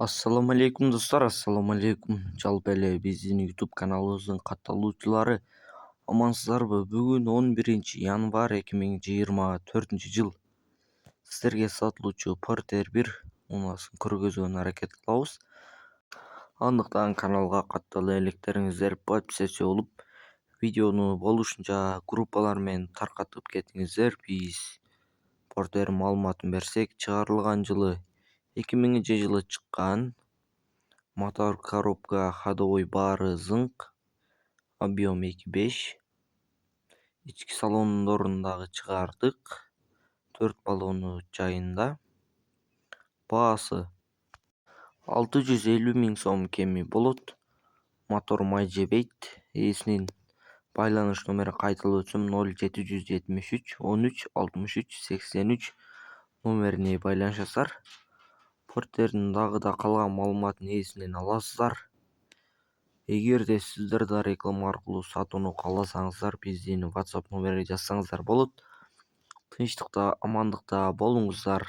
Assalamu алейкум достар, ассаламу алейкум. Жалпы эле биздин YouTube каналыбыздын катталуучулары амансыздарбы? Бүгүн 11 январь 2024-жыл. Сиздерге сатылуучу Porter 1 унаасын көргөзүүнү аракет кылабыз. Андыктан каналга каттала электериңиздер, подписаться болуп, видеону болушунча группалар менен таркатып кетиңиздер. Биз Porter маалыматын берсек, чыгарылган жылы 2000-жылы чыккан. Мотор, коробка, ходовой баары зыңк. Объем 2.5. Ички салондорун дагы чыгардык. 4 баллону жайында. Баасы 650 000 сом кеми болот. Мотор май жебейт. Ээсинин байланыш номери кайталап өтсөм 0773 13 63 83 номерине байланышасыздар. Porter'дин дагы да калган маалыматын ээсинен аласыздар. Эгерде сиздер да реклама аркылуу сатууну кааласаңыздар, биздин WhatsApp номерге жазсаңыздар болот. Тынчтыкта, амандыкта болуңуздар.